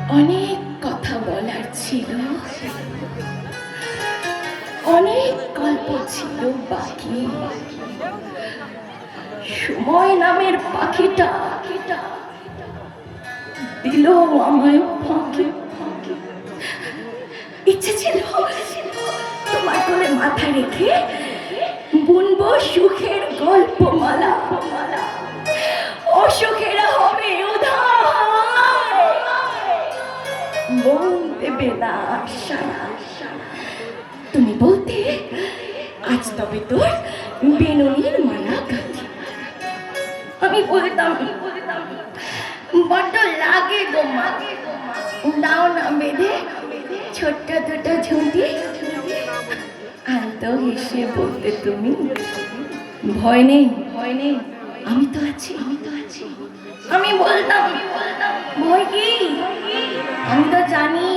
অনেক কথা বলার ছিল, অনেক গল্প ছিল বাকি। সময় নামের পাখিটা দিল আমায় ফাঁকি। ইচ্ছে ছিল তোমার কোলে মাথা রেখে বুনবো সুখের গল্পমালা। অসুখেরা হবে উধার, মন দেবে না সারা। তুমি বলতে আজ তবে তোর বেনুনির মালা গাঁথি। আমি বলতাম বড্ড লাগে গো মা, দাও না বেঁধে ছোট্ট দুটো ঝুঁটি। আলতো হেসে বলতে তুমি, ভয় নেই ভয় নেই, আমি তো আছি। আমি বলতাম ভয় কি, আমি তো জানি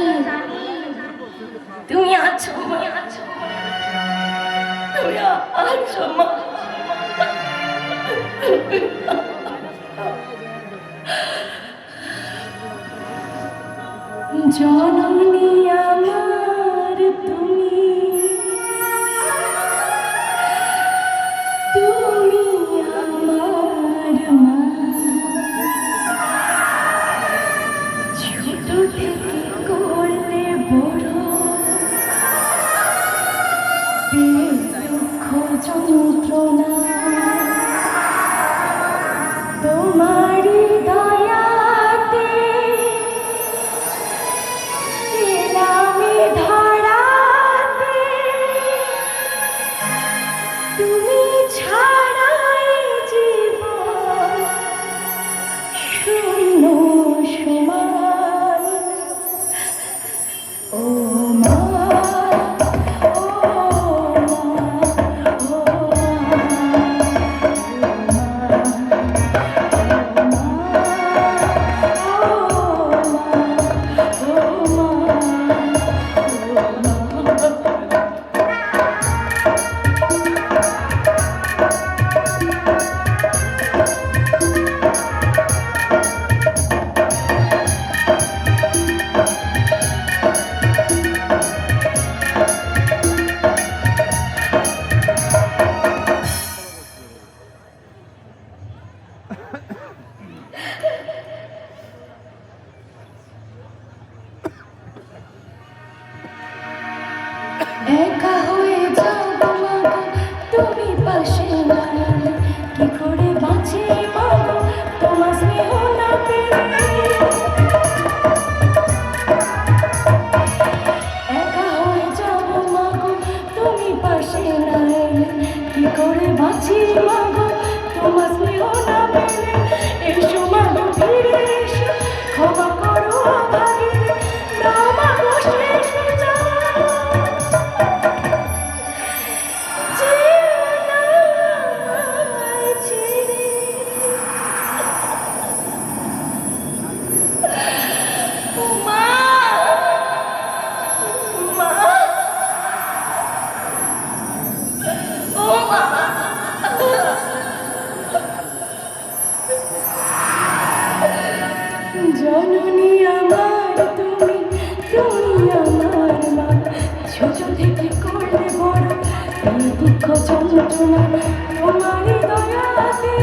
তুমি আছো, তুমি আছো মা। জননী আমার তুমি, তুমি আমার মা। ছোট থেকে করলে বড়, দুঃখ যন্ত্রণা তোমারই দয়াতে এলামে ধরাতে। তুমি ছাড়াই জীবন শূন্য সমান। ও মা, একা হয়ে যাও মা, তুমি পাশে না এলে কি করে বাঁচি মা, তোমার স্নেহ না পেলে। একা হয়ে যাও মা গো, তুমি পাশে না এলে কি করে বাঁচি মা গো, তোমার স্নেহ না পেলে। এসো মা গো ফিরে এসো, ক্ষমা করো ভাগে দাও মা গো শেষ বিচার। জননী আমার তুমি, তুমি আমার মা। ছোট থেকে করলে বড়, দুঃখ যন্ত্রণা তোমারই দয়াতে